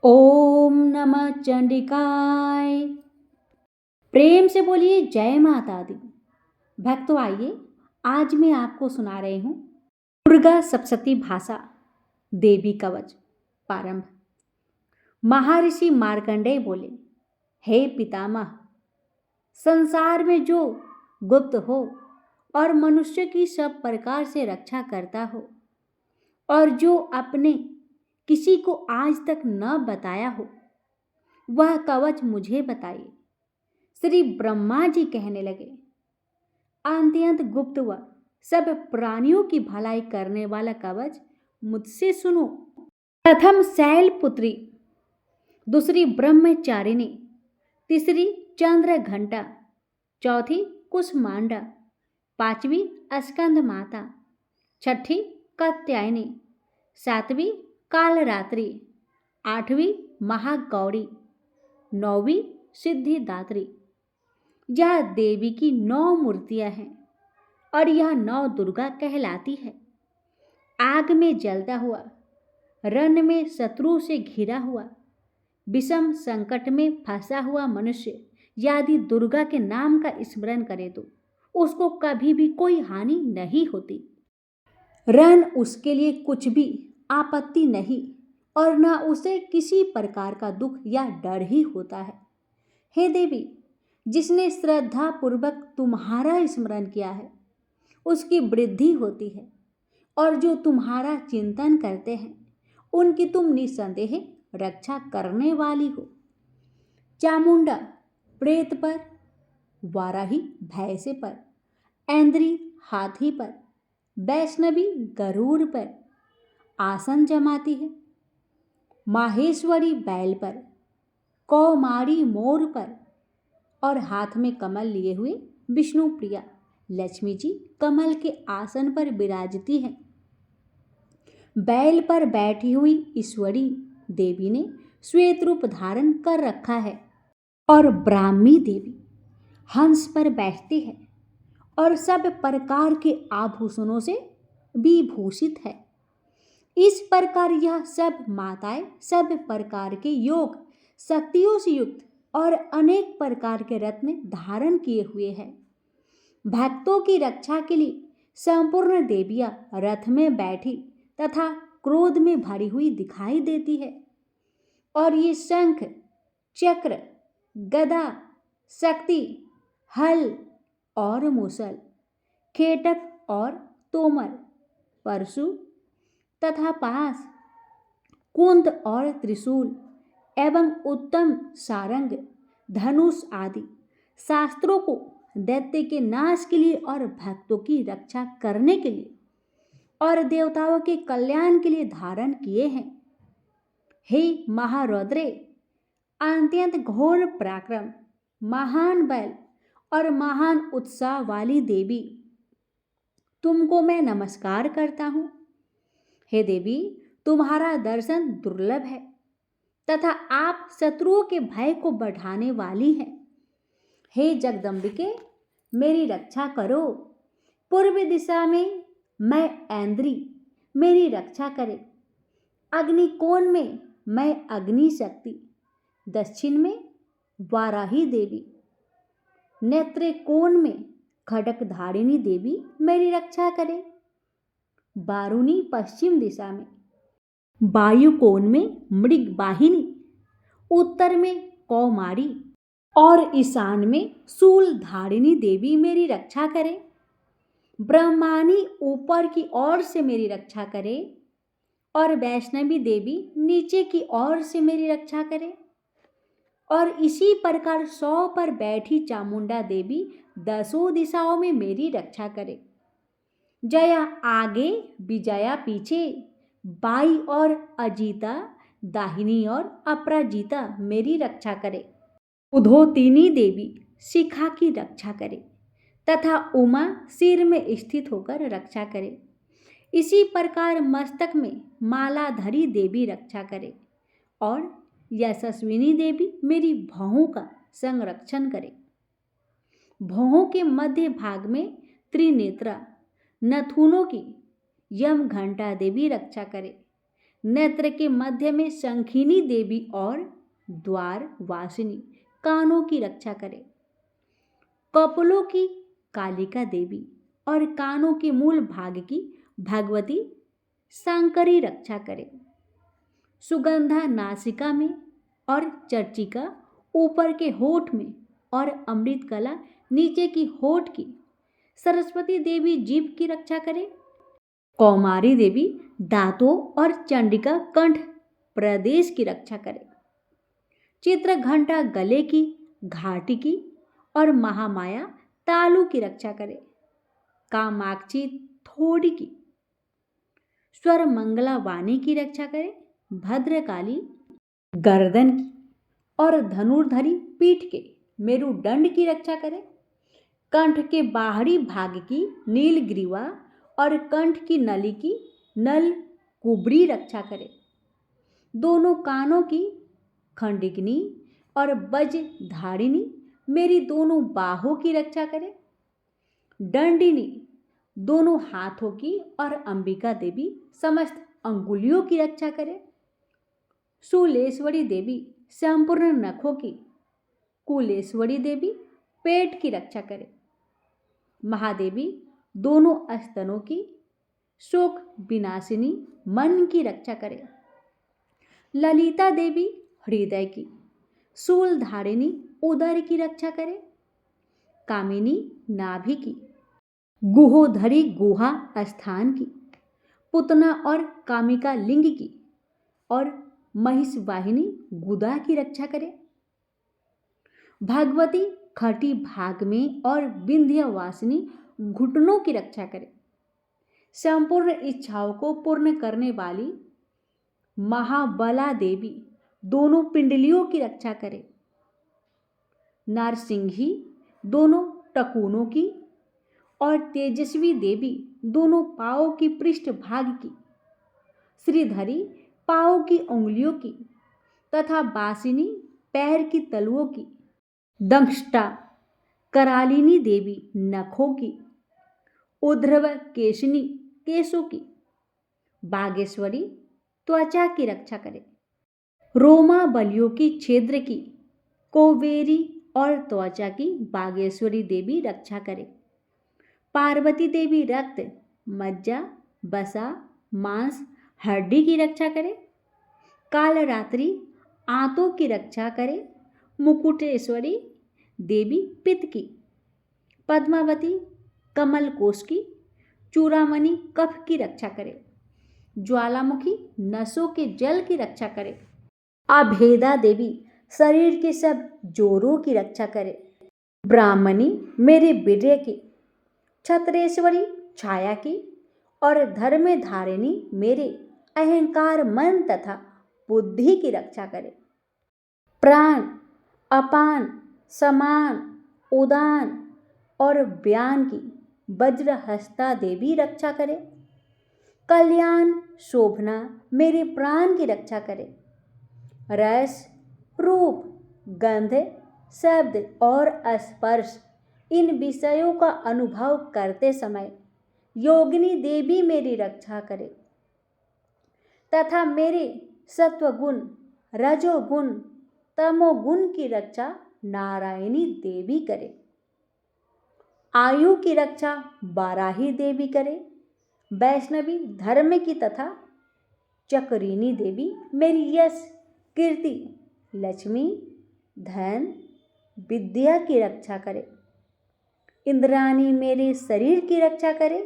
ओम नमः चंडिकाय। प्रेम से बोलिए जय माता दी। भक्तों आइए, आज मैं आपको सुना रही हूँ दुर्गा सप्तशती भाषा देवी कवच प्रारंभ। महर्षि मार्कंडेय बोले, हे पितामह, संसार में जो गुप्त हो और मनुष्य की सब प्रकार से रक्षा करता हो और जो अपने किसी को आज तक न बताया हो, वह कवच मुझे बताइए। श्री ब्रह्मा जी कहने लगे, अत्यंत गुप्त व सब प्राणियों की भलाई करने वाला कवच मुझसे सुनो। प्रथम शैलपुत्री, दूसरी ब्रह्मचारिणी, तीसरी चंद्र घंटा, चौथी कुसमांडा, पांचवी स्कंद माता, छठी कात्यायनी, सातवीं कालरात्रि, आठवीं महागौरी, नौवीं सिद्धिदात्री। यह देवी की 9 मूर्तियां हैं और यह 9 दुर्गा कहलाती है। आग में जलता हुआ, रण में शत्रु से घिरा हुआ, विषम संकट में फंसा हुआ मनुष्य यदि दुर्गा के नाम का स्मरण करे तो उसको कभी भी कोई हानि नहीं होती। रण उसके लिए कुछ भी आपत्ति नहीं और न उसे किसी प्रकार का दुख या डर ही होता है। हे देवी, जिसने श्रद्धा पूर्वक तुम्हारा स्मरण किया है उसकी वृद्धि होती है और जो तुम्हारा चिंतन करते हैं उनकी तुम निसंदेह रक्षा करने वाली हो। चामुंडा प्रेत पर, वाराही भैंसे पर, ऐन्द्री हाथी पर, वैष्णवी गरुड़ पर आसन जमाती है। माहेश्वरी बैल पर, कौमारी मोर पर और हाथ में कमल लिए हुए विष्णु प्रिया लक्ष्मी जी कमल के आसन पर विराजती है। बैल पर बैठी हुई ईश्वरी देवी ने श्वेत रूप धारण कर रखा है और ब्राह्मी देवी हंस पर बैठती है और सब प्रकार के आभूषणों से विभूषित है। इस प्रकार यह सब माताएं सब प्रकार के योग शक्तियों से युक्त और अनेक प्रकार के रत्न धारण किए हुए हैं। भक्तों की रक्षा के लिए संपूर्ण देवियां रथ में बैठी तथा क्रोध में भरी हुई दिखाई देती है और ये शंख, चक्र, गदा, शक्ति, हल और मूसल, खेटक और तोमर, परशु तथा पास, कुंद और त्रिशूल एवं उत्तम सारंग, धनुष आदि शास्त्रों को दैत्य के नाश के लिए और भक्तों की रक्षा करने के लिए और देवताओं के कल्याण के लिए धारण किए हैं। हे महारौद्रे, अत्यंत घोर पराक्रम, महान बल और महान उत्साह वाली देवी, तुमको मैं नमस्कार करता हूँ। हे देवी, तुम्हारा दर्शन दुर्लभ है तथा आप शत्रुओं के भय को बढ़ाने वाली हैं। हे जगदम्बिके, मेरी रक्षा करो। पूर्व दिशा में मैं ऐन्द्री, मेरी रक्षा करे। अग्निकोण में मैं अग्नि शक्ति, दक्षिण में वाराही देवी, नेत्र कोण में खड़क धारिणी देवी मेरी रक्षा करे। बारूनी पश्चिम दिशा में, वायु कोण में मृग वाहिनी, उत्तर में कौमारी और ईशान में शूल धारिणी देवी मेरी रक्षा करे। ब्रह्मानी ऊपर की ओर से मेरी रक्षा करे और वैष्णवी देवी नीचे की ओर से मेरी रक्षा करे और इसी प्रकार 100 पर बैठी चामुंडा देवी 10 दिशाओं में मेरी रक्षा करे। जया आगे, विजया पीछे, बाई और अजीता दाहिनी और अपराजिता मेरी रक्षा करे। उधोतिनी देवी शिखा की रक्षा करे तथा उमा सिर में स्थित होकर रक्षा करे। इसी प्रकार मस्तक में मालाधरी देवी रक्षा करे और यशस्विनी देवी मेरी भौहों का संरक्षण करे। भौहों के मध्य भाग में त्रिनेत्रा नथुनों की यम घंटा देवी रक्षा करे। नेत्र के मध्य में शंखिनी देवी और द्वार वासिनी कानों की रक्षा करे। कपोलों की कालिका देवी और कानों के मूल भाग की भगवती सांकरी रक्षा करे। सुगंधा नासिका में और चर्चिका ऊपर के होठ में और अमृत कला नीचे की होठ की सरस्वती देवी जीभ की रक्षा करे। कौमारी देवी दांतों और चंडिका कंठ प्रदेश की रक्षा करे। चित्र घंटा गले की घाटी की और महामाया तालु की रक्षा करे। कामाक्षी थोड़ी की स्वर मंगला वाणी की रक्षा करे। भद्रकाली गर्दन की और धनुर्धरी पीठ के मेरुदंड की रक्षा करे। कंठ के बाहरी भाग की नीलग्रीवा और कंठ की नली की नल कुबरी रक्षा करे। दोनों कानों की खंडिकनी और बज धारिणी मेरी दोनों बाहों की रक्षा करे। दंडिनी दोनों हाथों की और अंबिका देवी समस्त अंगुलियों की रक्षा करे। शूलेश्वरी देवी संपूर्ण नखों की, कुलेश्वरी देवी पेट की रक्षा करे। महादेवी दोनों स्तनों की, शोक विनाशिनी मन की रक्षा करे। ललिता देवी हृदय की, शूलधारिणी उदर की रक्षा करे। कामिनी नाभि की, गुहोधरी गुहा स्थान की, पुतना और कामिका लिंग की और महिषवाहिनी गुदा की रक्षा करे। भगवती खटी भाग में और विंध्यवासिनी घुटनों की रक्षा करे। संपूर्ण इच्छाओं को पूर्ण करने वाली महाबला देवी दोनों पिंडलियों की रक्षा करे। नारसिंही दोनों टकुनों की और तेजस्वी देवी दोनों पांवों की पृष्ठ भाग की, श्रीधरी पांवों की उंगलियों की तथा बासिनी पैर की तलुओं की, दंष्टा करालिनी देवी नखों की, उध्रव केशनी केशों की, बागेश्वरी त्वचा की रक्षा करे। रोमा बलियों की छिद्र की, कोवेरी और त्वचा की बागेश्वरी देवी रक्षा करे। पार्वती देवी रक्त, मज्जा, बसा, मांस, हड्डी की रक्षा करे। कालरात्रि आंतों की रक्षा करे। मुकुटेश्वरी देवी पित्त की, पद्मावती कमल कोश की, चूड़ामणि कफ की रक्षा करे। ज्वालामुखी नसों के जल की रक्षा करे। अभेदा देवी शरीर के सब जोरों की रक्षा करे। ब्राह्मणी मेरे वीर्य की, छत्रेश्वरी छाया की और धर्म धारिणी मेरे अहंकार मन तथा बुद्धि की रक्षा करे। प्राण, अपान, समान, उदान और व्यान की वज्रहस्ता देवी रक्षा करे। कल्याण शोभना मेरे प्राण की रक्षा करे। रस, रूप, गंध, शब्द और स्पर्श इन विषयों का अनुभव करते समय योगिनी देवी मेरी रक्षा करे तथा मेरे सत्वगुण, रजोगुण, तमोगुण की रक्षा नारायणी देवी करे। आयु की रक्षा बाराही देवी करे। वैष्णवी धर्म की तथा चक्रिनी देवी मेरी यश, कीर्ति, लक्ष्मी, धन, विद्या की रक्षा करे। इंद्राणी मेरे शरीर की रक्षा करे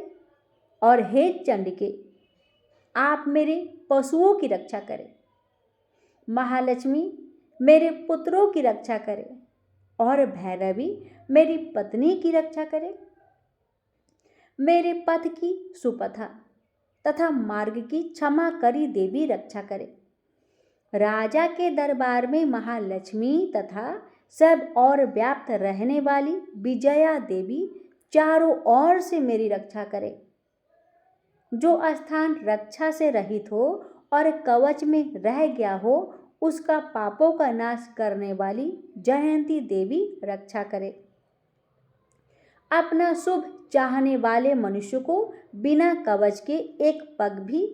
और हे चंडिके आप मेरे पशुओं की रक्षा करें। महालक्ष्मी मेरे पुत्रों की रक्षा करे और भैरवी मेरी पत्नी की रक्षा करे। मेरे पथ की सुपथा तथा मार्ग की क्षमा करी देवी रक्षा करे। राजा के दरबार में महालक्ष्मी तथा सब और व्याप्त रहने वाली विजया देवी चारों ओर से मेरी रक्षा करे। जो स्थान रक्षा से रहित हो और कवच में रह गया हो उसका पापों का नाश करने वाली जयंती देवी रक्षा करे। अपना शुभ चाहने वाले मनुष्य को बिना कवच के एक पग भी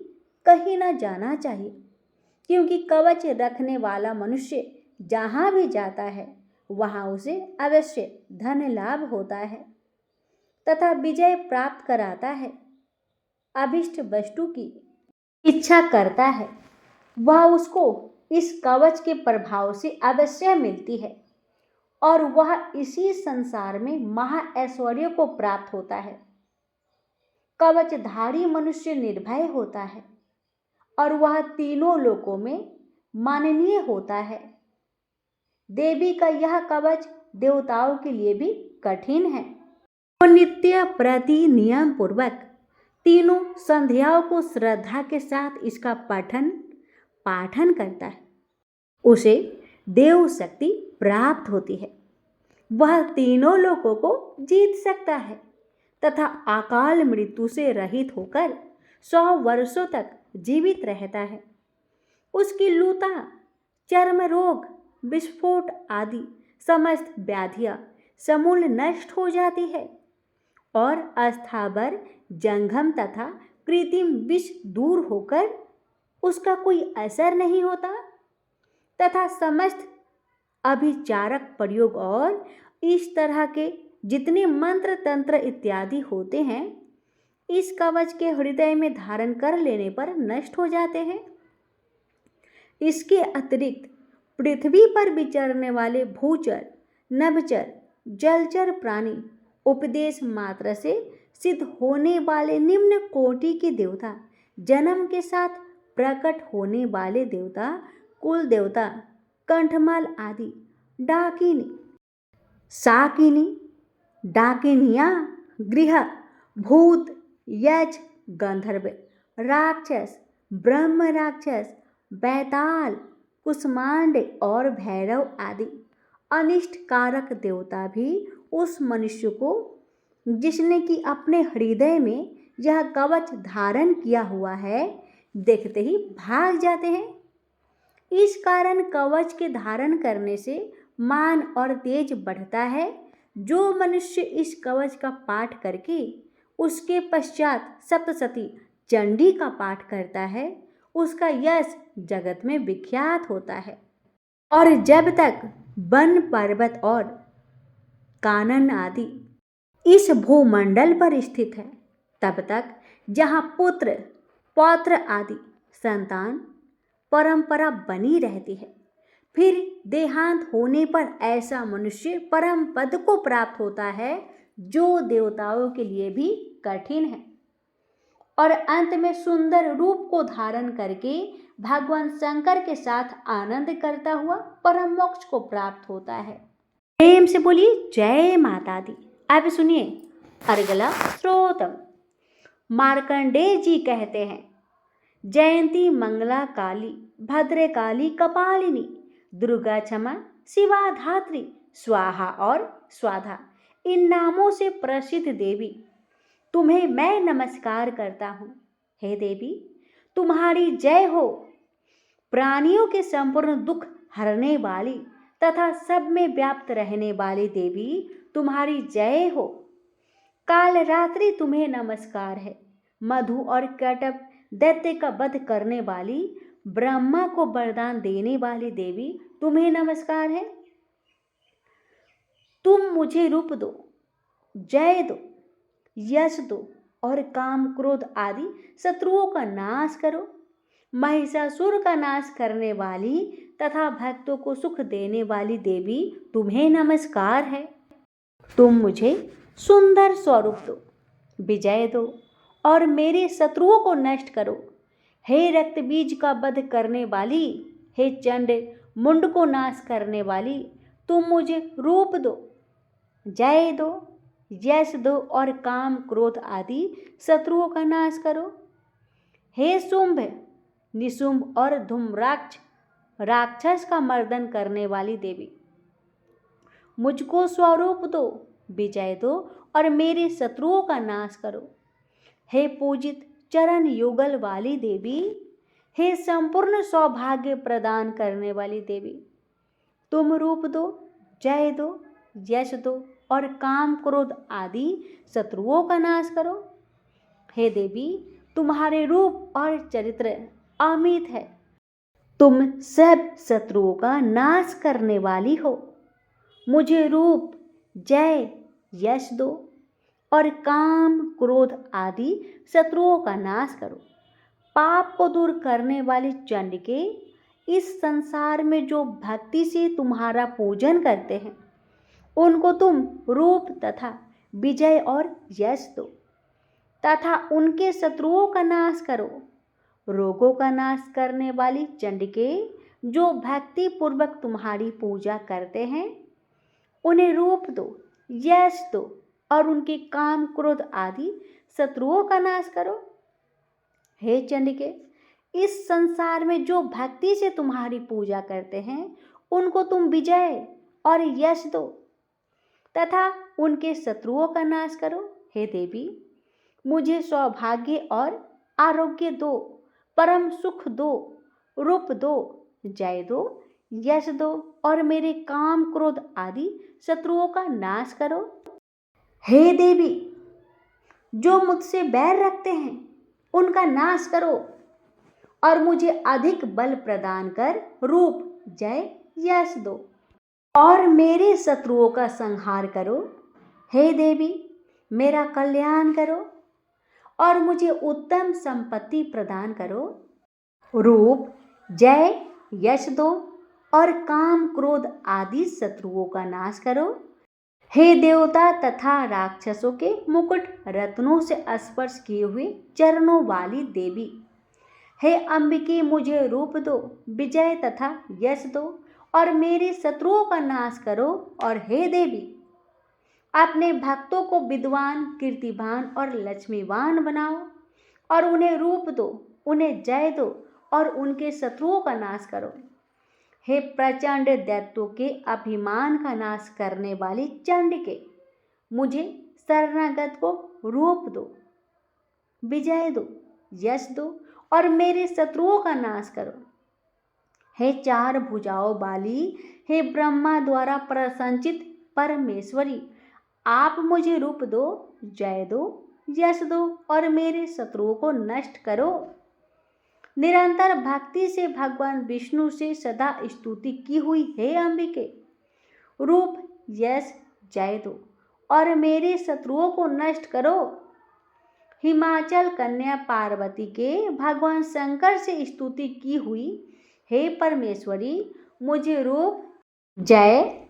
कहीं न जाना चाहिए, क्योंकि कवच रखने वाला मनुष्य जहाँ भी जाता है वहाँ उसे अवश्य धन लाभ होता है तथा विजय प्राप्त कराता है। अभिष्ट वस्तु की इच्छा करता है वह उसको इस कवच के प्रभाव से अवश्य मिलती है और वह इसी संसार में महा ऐश्वर्य को प्राप्त होता है। कवचधारी मनुष्य निर्भय होता है और वह तीनों लोकों में माननीय होता है। देवी का यह कवच देवताओं के लिए भी कठिन है। वो नित्य प्रति नियम पूर्वक तीनों संध्याओं को श्रद्धा के साथ इसका पठन पाठन करता है, उसे देव शक्ति प्राप्त होती है। वह तीनों लोकों को जीत सकता है तथा अकाल मृत्यु से रहित होकर 100 वर्षों तक जीवित रहता है। उसकी लूता, चर्म रोग, विस्फोट आदि समस्त व्याधियां समूल नष्ट हो जाती है और अस्थावर जंघम तथा कृत्रिम विष दूर होकर उसका कोई असर नहीं होता तथा समस्त अभिचारक प्रयोग और इस तरह के जितने मंत्र तंत्र इत्यादि होते हैं इस कवच के हृदय में धारण कर लेने पर नष्ट हो जाते हैं। इसके अतिरिक्त पृथ्वी पर विचरने वाले भूचर, नभचर, जलचर प्राणी, उपदेश मात्र से सिद्ध होने वाले निम्न कोटि के देवता, जन्म के साथ प्रकट होने वाले देवता, कुल देवता, कंठमाल आदि, डाकिनी, साकिनी, डाकिनिया, गृह, भूत, यज, गंधर्व, राक्षस, ब्रह्म राक्षस, बैताल, कुष्मांड और भैरव आदि अनिष्ट कारक देवता भी उस मनुष्य को जिसने कि अपने हृदय में यह कवच धारण किया हुआ है देखते ही भाग जाते हैं। इस कारण कवच के धारण करने से मान और तेज बढ़ता है। जो मनुष्य इस कवच का पाठ करके उसके पश्चात सप्तशती चंडी का पाठ करता है उसका यश जगत में विख्यात होता है। और जब तक वन पर्वत और कानन आदि इस भूमंडल पर स्थित है तब तक जहाँ पुत्र पौत्र आदि संतान परंपरा बनी रहती है। फिर देहांत होने पर ऐसा मनुष्य परम पद को प्राप्त होता है जो देवताओं के लिए भी कठिन है और अंत में सुंदर रूप को धारण करके भगवान शंकर के साथ आनंद करता हुआ परम मोक्ष को प्राप्त होता है। प्रेम से बोलिए जय माता दी। अब सुनिए अगला श्रोतम। मार्कंडेय जी कहते हैं, जयंती मंगला काली, भद्रकाली कपालिनी, दुर्गा क्षमा, शिवा धात्री, स्वाहा और स्वाधा, इन नामों से प्रसिद्ध देवी तुम्हें मैं नमस्कार करता हूँ। हे देवी तुम्हारी जय हो। प्राणियों के संपूर्ण दुख हरने वाली तथा सब में व्याप्त रहने वाली देवी तुम्हारी जय हो। काल रात्रि तुम्हें नमस्कार है। मधु और कटप दैत्य का वध करने वाली, ब्रह्मा को वरदान देने वाली देवी तुम्हें नमस्कार है। तुम मुझे रूप दो, जय दो, यश दो और काम क्रोध आदि शत्रुओं का नाश करो। महिषासुर का नाश करने वाली तथा भक्तों को सुख देने वाली देवी तुम्हें नमस्कार है। तुम मुझे सुंदर स्वरूप दो, विजय दो और मेरे शत्रुओं को नष्ट करो। हे रक्त बीज का वध करने वाली, हे चंड मुंड को नाश करने वाली, तुम मुझे रूप दो, जय दो, यश दो और काम क्रोध आदि शत्रुओं का नाश करो। हे शुंभ, निशुंभ और धूम्राक्ष राक्षस का मर्दन करने वाली देवी, मुझको स्वरूप दो, विजय दो और मेरे शत्रुओं का नाश करो। हे पूजित चरण युगल वाली देवी, हे संपूर्ण सौभाग्य प्रदान करने वाली देवी, तुम रूप दो, जय दो, यश दो और काम क्रोध आदि शत्रुओं का नाश करो। हे देवी तुम्हारे रूप और चरित्र अमित है। तुम सब शत्रुओं का नाश करने वाली हो। मुझे रूप, जय, यश दो और काम, क्रोध आदि शत्रुओं का नाश करो। पाप को दूर करने वाली चंडिके, इस संसार में जो भक्ति से तुम्हारा पूजन करते हैं उनको तुम रूप तथा विजय और यश दो तथा उनके शत्रुओं का नाश करो। रोगों का नाश करने वाली चंडिके, जो भक्ति पूर्वक तुम्हारी पूजा करते हैं उन्हें रूप दो, यश दो और उनके काम, क्रोध आदि शत्रुओं का नाश करो। हे चंडिके, इस संसार में जो भक्ति से तुम्हारी पूजा करते हैं उनको तुम विजय और यश दो तथा उनके शत्रुओं का नाश करो। हे देवी, मुझे सौभाग्य और आरोग्य दो, परम सुख दो, रूप दो, जय दो, यश दो और मेरे काम, क्रोध आदि शत्रुओं का नाश करो। हे देवी, जो मुझसे बैर रखते हैं उनका नाश करो और मुझे अधिक बल प्रदान कर रूप, जय, यश दो और मेरे शत्रुओं का संहार करो। हे देवी, मेरा कल्याण करो और मुझे उत्तम संपत्ति प्रदान करो। रूप, जय, यश दो और काम, क्रोध आदि शत्रुओं का नाश करो। हे देवता तथा राक्षसों के मुकुट रत्नों से स्पर्श किए हुए चरणों वाली देवी, हे अंबिके, मुझे रूप दो, विजय तथा यश दो और मेरे शत्रुओं का नाश करो। और हे देवी, अपने भक्तों को विद्वान, कीर्तिवान और लक्ष्मीवान बनाओ और उन्हें रूप दो, उन्हें जय दो और उनके शत्रुओं का नाश करो। हे प्रचंड दैत्यों के अभिमान का नाश करने वाली चंडिके, मुझे शरणागत को रूप दो, विजय दो, यश दो और मेरे शत्रुओं का नाश करो। हे चार भुजाओं वाली, हे ब्रह्मा द्वारा प्रशंसित परमेश्वरी, आप मुझे रूप दो, जय दो, यश दो और मेरे शत्रुओं को नष्ट करो। निरंतर भक्ति से भगवान विष्णु से सदा स्तुति की हुई हे अंबिके, रूप, यश, जय दो और मेरे शत्रुओं को नष्ट करो। हिमाचल कन्या पार्वती के भगवान शंकर से स्तुति की हुई हे परमेश्वरी, मुझे रूप, जय,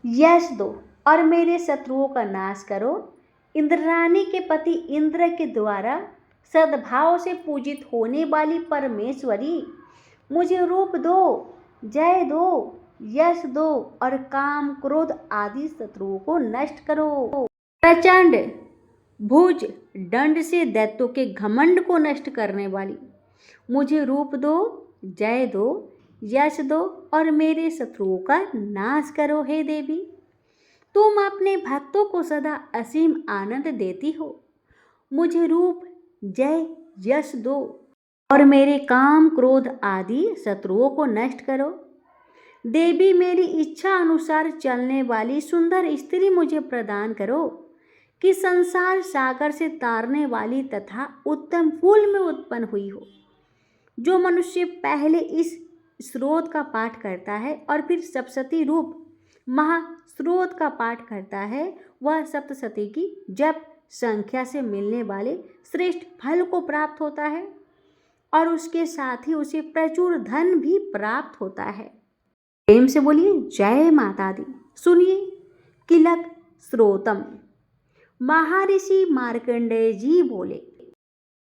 यश दो और मेरे शत्रुओं का नाश करो। इंद्राणी के पति इंद्र के द्वारा सद्भाव से पूजित होने वाली परमेश्वरी, मुझे रूप दो, जय दो, यश दो और काम, क्रोध आदि शत्रुओं को नष्ट करो। प्रचंड भुज दंड से दैत्यों के घमंड को नष्ट करने वाली, मुझे रूप दो, जय दो, यश दो और मेरे शत्रुओं का नाश करो। हे देवी, तुम अपने भक्तों को सदा असीम आनंद देती हो। मुझे रूप, जय, यश दो और मेरे काम, क्रोध आदि शत्रुओं को नष्ट करो। देवी, मेरी इच्छा अनुसार चलने वाली सुंदर स्त्री मुझे प्रदान करो कि संसार सागर से तारने वाली तथा उत्तम फूल में उत्पन्न हुई हो। जो मनुष्य पहले इस स्रोत का पाठ करता है और फिर सप्तशती रूप महास्रोत का पाठ करता है, वह सप्तशती की जप संख्या से मिलने वाले श्रेष्ठ फल को प्राप्त होता है और उसके साथ ही उसे प्रचुर धन भी प्राप्त होता है। प्रेम से बोलिए जय माता दी। सुनिए किलक स्रोतम। महर्षि मार्कंडेय जी बोले,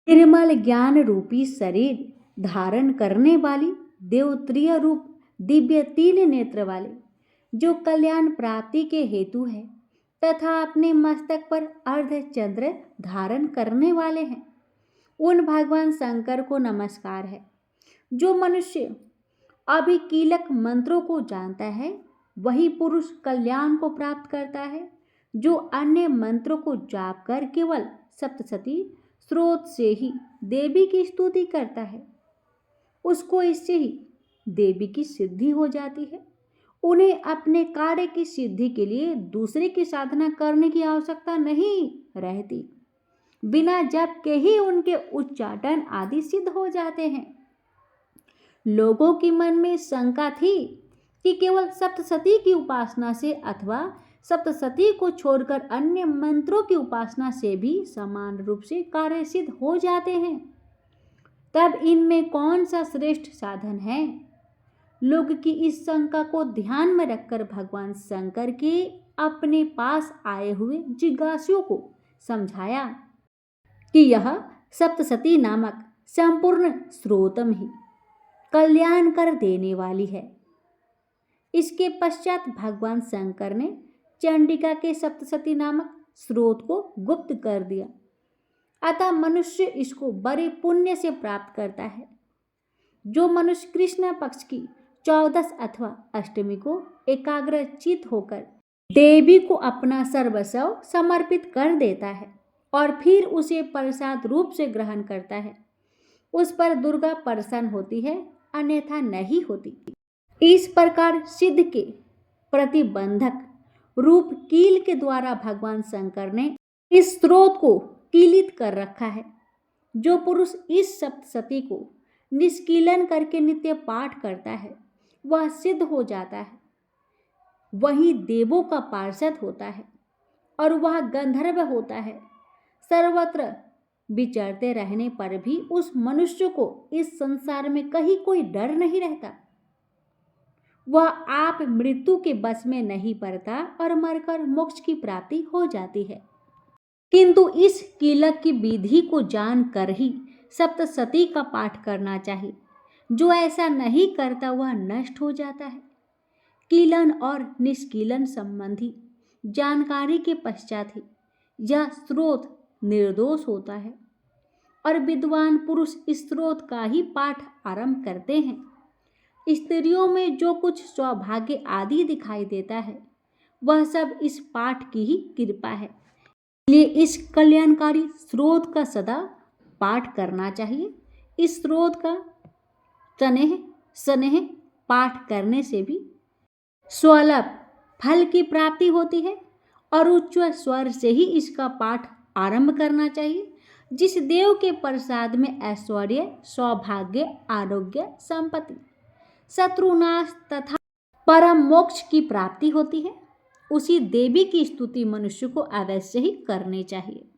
निर्मल ज्ञान रूपी शरीर धारण करने वाली देवत्रिय रूप दिव्य तीन नेत्र वाले, जो कल्याण प्राप्ति के हेतु है तथा अपने मस्तक पर अर्धचंद्र धारण करने वाले हैं, उन भगवान शंकर को नमस्कार है। जो मनुष्य अभी कीलक मंत्रों को जानता है वही पुरुष कल्याण को प्राप्त करता है। जो अन्य मंत्रों को जाप कर केवल सप्तशती स्रोत से ही देवी की स्तुति करता है, उसको इससे ही देवी की सिद्धि हो जाती है। उन्हें अपने कार्य की सिद्धि के लिए दूसरे की साधना करने की आवश्यकता नहीं रहती। बिना जप के ही उनके उच्चाटन आदि सिद्ध हो जाते हैं। लोगों के मन में शंका थी कि केवल सप्तशती की उपासना से अथवा सप्तशती को छोड़कर अन्य मंत्रों की उपासना से भी समान रूप से कार्य सिद्ध हो जाते हैं। तब इनमें कौन सा श्रेष्ठ साधन है? लोग की इस शंका को ध्यान में रखकर भगवान शंकर के अपने पास आए हुए जिज्ञासुओं को समझाया कि यह सप्तशती नामक संपूर्ण स्रोतम ही कल्याण कर देने वाली है। इसके पश्चात भगवान शंकर ने चंडिका के सप्तशती नामक स्रोत को गुप्त कर दिया। अतः मनुष्य इसको बड़े पुण्य से प्राप्त करता है। जो मनुष्य कृष्ण पक्ष की 14 अथवा अष्टमी को एकाग्रचित होकर देवी को अपना सर्वस्व समर्पित कर देता है और फिर उसे प्रसाद रूप से ग्रहण करता है, उस पर दुर्गा प्रसन्न होती है, अन्यथा नहीं होती। इस प्रकार सिद्ध के प्रतिबंधक रूप कील के द्वारा भगवान शंकर ने इस स्रोत को कीलित कर रखा है। जो पुरुष इस सप्तशती को निष्कीलन करके नित्य पाठ करता है वह सिद्ध हो जाता है, वही देवों का पार्षद होता है और वह गंधर्व होता है। सर्वत्र विचरते रहने पर भी उस मनुष्य को इस संसार में कहीं कोई डर नहीं रहता। वह आप मृत्यु के बस में नहीं पड़ता और मरकर मोक्ष की प्राप्ति हो जाती है। किंतु इस कीलक की विधि को जानकर ही सप्तशती का पाठ करना चाहिए। जो ऐसा नहीं करता वह नष्ट हो जाता है। कीलन और निष्कीलन संबंधी जानकारी के पश्चात ही यह स्रोत निर्दोष होता है और विद्वान पुरुष इस स्रोत का ही पाठ आरंभ करते हैं। स्त्रियों में जो कुछ सौभाग्य आदि दिखाई देता है वह सब इस पाठ की ही कृपा है। इसलिए इस कल्याणकारी स्रोत का सदा पाठ करना चाहिए। इस स्रोत का स्नेह पाठ करने से भी स्वल्प फल की प्राप्ति होती है और उच्च स्वर से ही इसका पाठ आरंभ करना चाहिए। जिस देव के प्रसाद में ऐश्वर्य, सौभाग्य, आरोग्य, संपत्ति, शत्रुनाश तथा परम मोक्ष की प्राप्ति होती है, उसी देवी की स्तुति मनुष्य को अवश्य ही करनी चाहिए।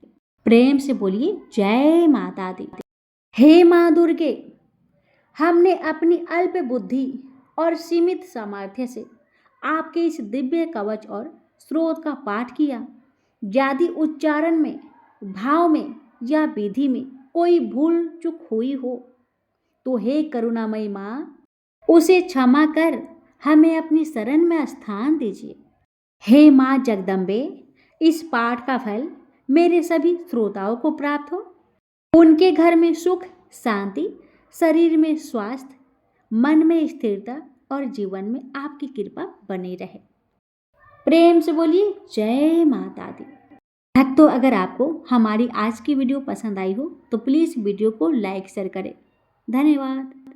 प्रेम से बोलिए जय माता दी। हे माँ दुर्गे, हमने अपनी अल्प बुद्धि और सीमित सामर्थ्य से आपके इस दिव्य कवच और स्रोत का पाठ किया। यदि उच्चारण में, भाव में या विधि में कोई भूल चूक हुई हो तो हे करुणामयी माँ, उसे क्षमा कर हमें अपनी शरण में स्थान दीजिए। हे माँ जगदम्बे, इस पाठ का फल मेरे सभी श्रोताओं को प्राप्त हो। उनके घर में सुख, शांति, शरीर में स्वास्थ्य, मन में स्थिरता और जीवन में आपकी कृपा बनी रहे। प्रेम से बोलिए जय माता दी। भक्तों, अगर आपको हमारी आज की वीडियो पसंद आई हो तो प्लीज़ वीडियो को लाइक शेयर करें। धन्यवाद।